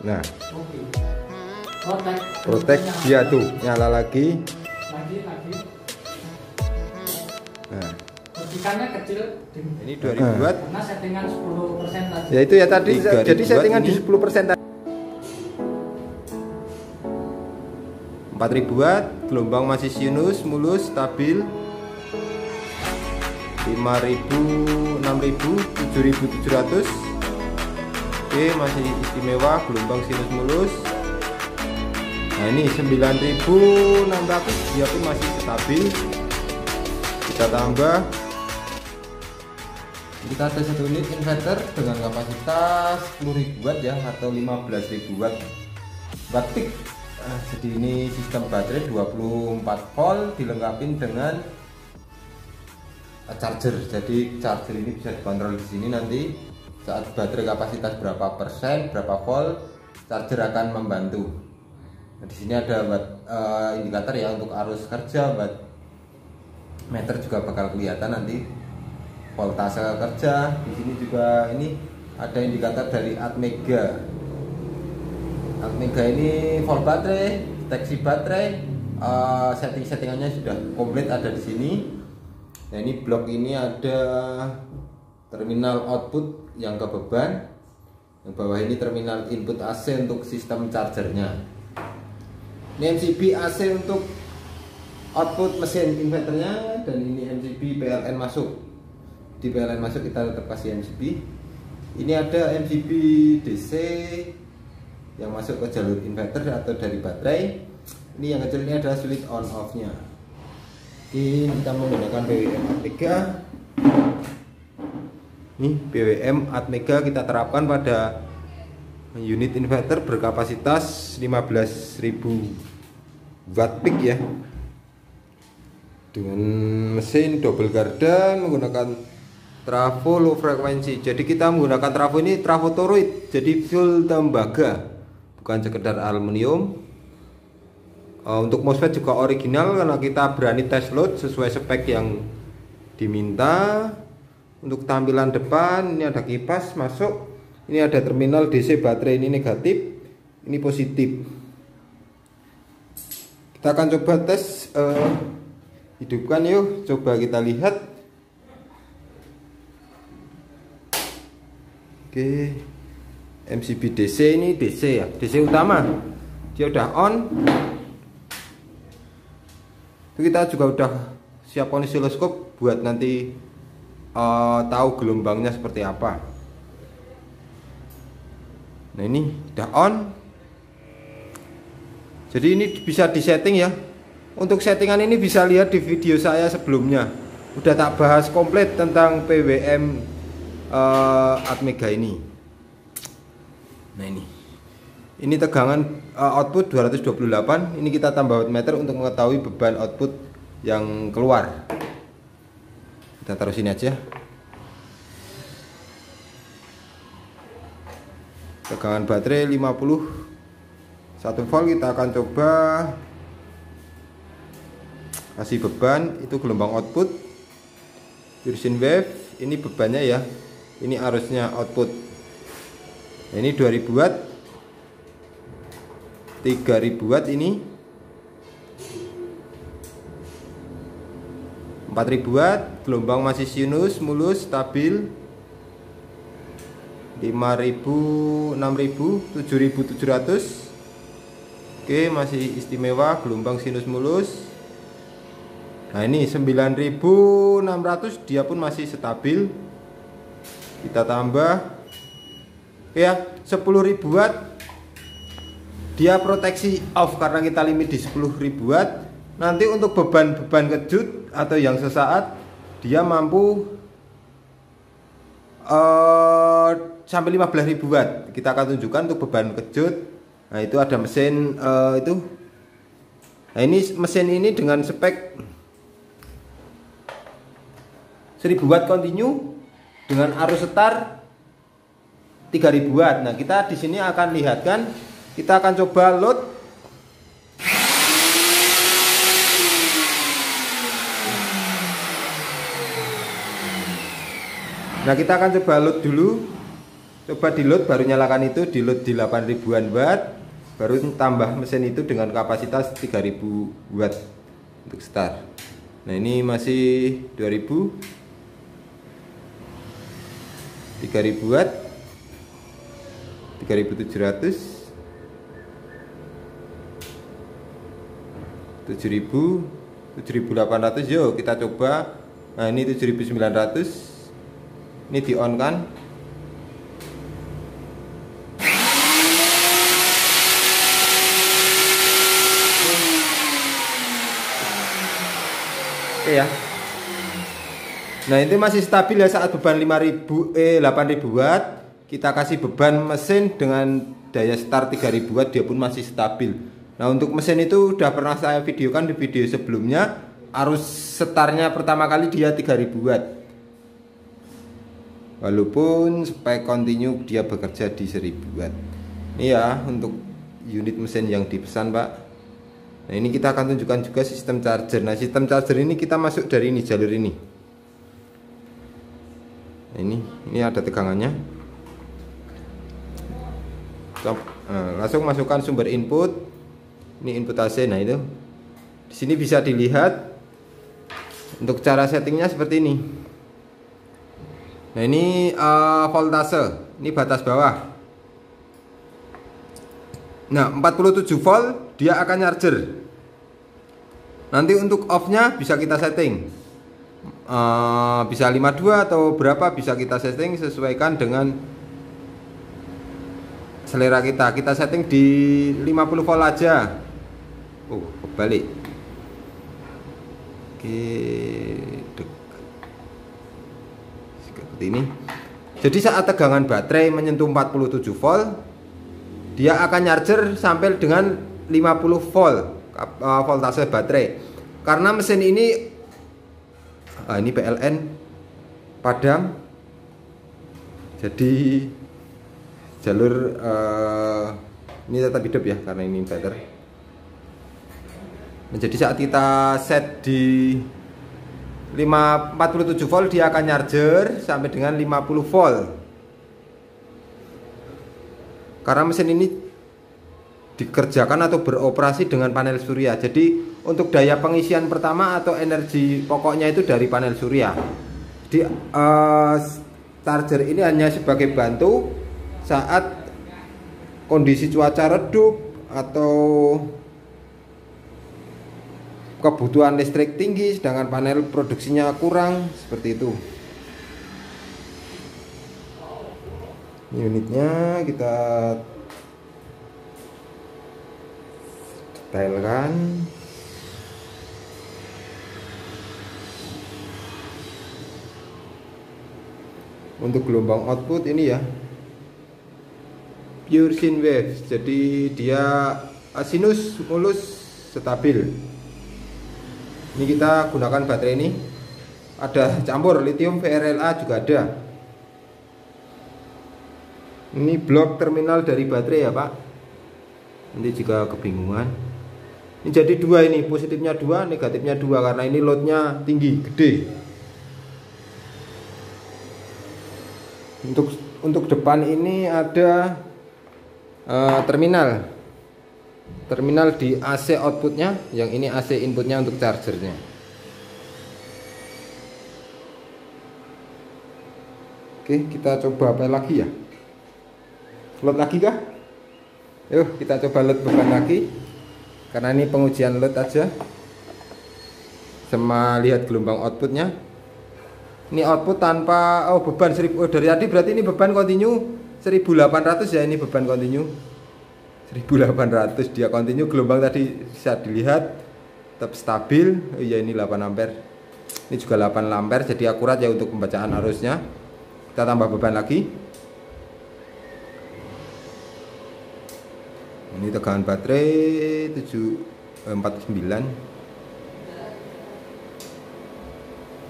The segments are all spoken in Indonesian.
Nah, Oke. protek dia tuh nyala lagi. Lagi. Nah, Percikannya kecil. ini 2000 watt. Karena settingan 10% tadi. Ya itu ya tadi. Jadi settingan di 10% tadi. 4000 watt, gelombang masih sinus, mulus, stabil. 5000, 6000, 7700. Oke, masih istimewa, gelombang sinus mulus. Nah ini 9600, dia pun masih stabil. Kita tambah. Kita ada satu unit inverter dengan kapasitas 10.000 watt ya, atau 15.000 watt peak. Nah, jadi ini sistem baterai 24 volt dilengkapi dengan charger. Jadi charger ini bisa dikontrol di sini, nanti saat baterai kapasitas berapa persen, berapa volt, charger akan membantu. Nah, di sini ada indikator ya untuk arus kerja, meter juga bakal kelihatan nanti voltase kerja. Di sini juga ini ada indikator dari Atmega. Atmega ini volt baterai, deteksi baterai, settingannya sudah komplit ada di sini. Nah ini blok ini ada terminal output yang ke beban, yang bawah ini terminal input AC untuk sistem chargernya. Ini MCB AC untuk output mesin inverternya, dan ini MCB PLN masuk. Di PLN masuk kita tetap kasih MCB. Ini ada MCB DC yang masuk ke jalur inverter atau dari baterai. Ini yang kecil ini adalah switch on off nya. Ini kita menggunakan BWM Atmega. Ini BWM Atmega kita terapkan pada unit inverter berkapasitas 15.000 watt peak ya, dengan mesin double gardan menggunakan trafo low frekuensi. Jadi kita menggunakan trafo ini trafo toroid, jadi full tembaga, bukan sekedar aluminium. Untuk MOSFET juga original karena kita berani tes load sesuai spek yang diminta. Untuk tampilan depan ini ada kipas masuk, ini ada terminal DC baterai, ini negatif, ini positif. Kita akan coba tes hidupkan yuk, coba kita lihat. Oke, MCB DC ini DC ya, DC utama, dia udah on. Kita juga udah siapkan oscilloscope buat nanti tahu gelombangnya seperti apa. Nah ini udah on. Jadi ini bisa disetting ya. Untuk settingan ini bisa lihat di video saya sebelumnya, udah tak bahas komplit tentang PWM Atmega ini. Nah ini tegangan output 228. Ini kita tambah wattmeter untuk mengetahui beban output yang keluar. Kita taruh sini aja. Tegangan baterai 51 volt. Kita akan coba kasih beban, itu gelombang output Virgin wave. Ini bebannya ya, ini arusnya output. Nah, ini 2000 watt, 3000 watt, ini 4000 watt, gelombang masih sinus, mulus, stabil. 5000, 6000, 7700. Oke, masih istimewa, gelombang sinus mulus. Nah ini 9600, dia pun masih stabil. Kita tambah ya 10.000 watt. Dia proteksi off karena kita limit di 10.000 watt. Nanti untuk beban-beban kejut atau yang sesaat, dia mampu sampai 15.000 watt. Kita akan tunjukkan untuk beban kejut. Nah itu ada mesin itu. Nah ini mesin ini dengan spek 1000 watt continue dengan arus setar 3000 watt. Nah kita di sini akan lihatkan. Kita akan coba load. Nah kita akan coba load dulu. Coba di load, baru nyalakan itu, di load di 8000-an watt, baru tambah mesin itu dengan kapasitas 3000 watt untuk start. Nah ini masih 2000, 3000 watt, 3700, 7000, 7800. Yuk kita coba. Nah ini 7900, ini di on kan. Oke ya. Nah itu masih stabil ya saat beban 8000 watt. Kita kasih beban mesin dengan daya start 3000 watt, dia pun masih stabil. Nah untuk mesin itu udah pernah saya videokan di video sebelumnya. Arus startnya pertama kali dia 3000 watt. Walaupun supaya continue dia bekerja di 1000 watt. Ini ya untuk unit mesin yang dipesan Pak. Nah ini kita akan tunjukkan juga sistem charger. Nah sistem charger ini kita masuk dari ini, jalur ini. Nah, ini ada tegangannya. Langsung masukkan sumber input. Ini input AC. Nah itu di sini bisa dilihat untuk cara settingnya seperti ini. Nah ini voltase, ini batas bawah. Nah 47 volt dia akan charger. Nanti untuk off nya bisa kita setting, bisa 52 atau berapa bisa kita setting, sesuaikan dengan selera kita. Kita setting di 50 volt aja. Kebalik. Oke, seperti ini. Jadi saat tegangan baterai menyentuh 47 volt, dia akan charger sampai dengan 50 volt voltase baterai. Karena mesin ini PLN padam, jadi jalur ini tetap hidup ya karena ini inverter. Nah, jadi saat kita set di 47 volt dia akan charger sampai dengan 50 volt. Karena mesin ini dikerjakan atau beroperasi dengan panel surya. Jadi untuk daya pengisian pertama atau energi pokoknya itu dari panel surya. Jadi charger ini hanya sebagai bantu saat kondisi cuaca redup atau kebutuhan listrik tinggi sedangkan panel produksinya kurang, seperti itu. Unitnya kita detailkan. Untuk gelombang output ini ya pure sine wave, jadi dia sinus mulus stabil. Ini kita gunakan baterai ini, ada campur lithium VRLA juga ada. Ini blok terminal dari baterai ya Pak. Nanti jika kebingungan, ini jadi dua, ini positifnya dua, negatifnya dua karena ini loadnya tinggi, gede. Untuk depan ini ada terminal di AC outputnya, yang ini AC inputnya untuk chargernya. Oke, kita coba apa lagi ya? Load lagi kah? Yuk kita coba load beban lagi, karena ini pengujian load aja sama lihat gelombang outputnya. Ini output tanpa beban 1000. Dari tadi berarti ini beban continue 1800 ya. Ini beban continue 1800, dia continue. Gelombang tadi bisa dilihat tetap stabil. Iya ini 8 ampere. Ini juga 8 ampere, jadi akurat ya untuk pembacaan arusnya. Kita tambah beban lagi. Ini tegangan baterai 749.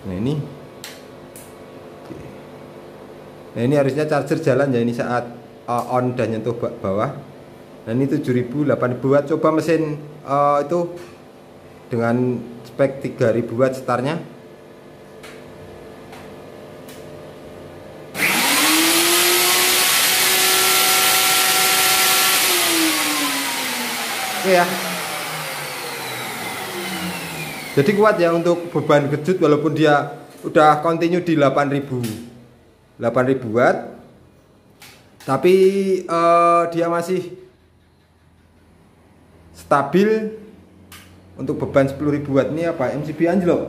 Nah ini. Nah ini harusnya charger jalan ya, ini saat on dan nyentuh bawah. Nah ini 7000, 8000 watt. Coba mesin itu dengan spek 3000 watt startnya. Oke ya. Jadi kuat ya untuk beban kejut walaupun dia udah continue di 8000 watt. Tapi dia masih stabil untuk beban 10.000 watt. Ini apa? MCB anjlok.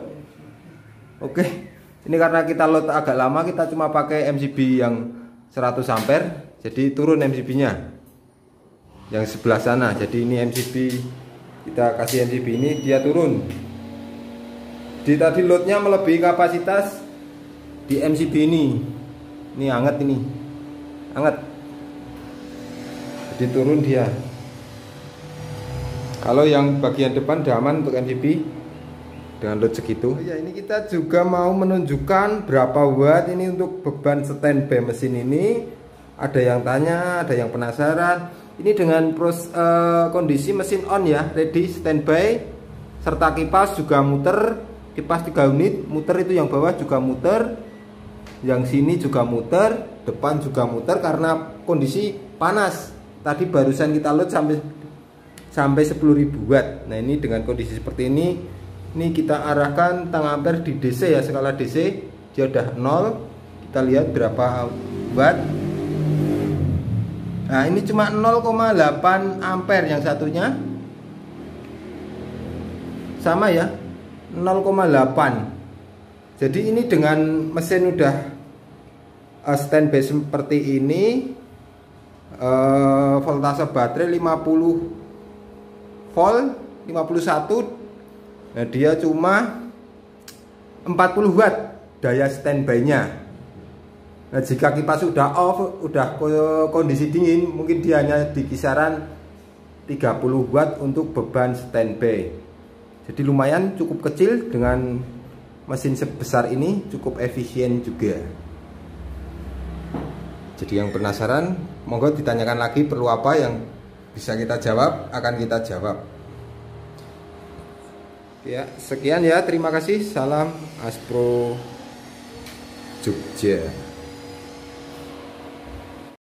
Oke. Ini karena kita load agak lama, kita cuma pakai MCB yang 100 ampere. Jadi turun MCB-nya. Yang sebelah sana. Jadi ini MCB, kita kasih MCB ini, dia turun. Jadi tadi loadnya melebihi kapasitas di MCB ini. Ini hangat ini. Hangat. Jadi turun dia. Kalau yang bagian depan udah aman untuk MCB dengan load segitu. Ya, ini kita juga mau menunjukkan berapa watt ini untuk beban standby mesin ini. Ada yang tanya, ada yang penasaran. Ini dengan kondisi mesin on ya, ready standby, serta kipas juga muter. Kipas 3 unit, muter itu yang bawah juga muter, yang sini juga muter, depan juga muter karena kondisi panas. Tadi barusan kita load sampai 10.000 watt. Nah, ini dengan kondisi seperti ini kita arahkan tang ampere di DC ya, skala DC dia udah 0. Kita lihat berapa watt. Nah, ini cuma 0,8 ampere, yang satunya sama ya, 0,8. Jadi ini dengan mesin udah standby seperti ini, voltase baterai 50 volt 51. Nah, dia cuma 40 watt daya standby-nya. Nah, jika kipas sudah off, udah kondisi dingin, mungkin dia hanya di kisaran 30 watt untuk beban standby. Jadi lumayan cukup kecil, dengan mesin sebesar ini cukup efisien juga. Jadi yang penasaran, monggo ditanyakan lagi perlu apa, yang bisa kita jawab akan kita jawab. Ya, sekian ya, terima kasih. Salam Aspro Jogja.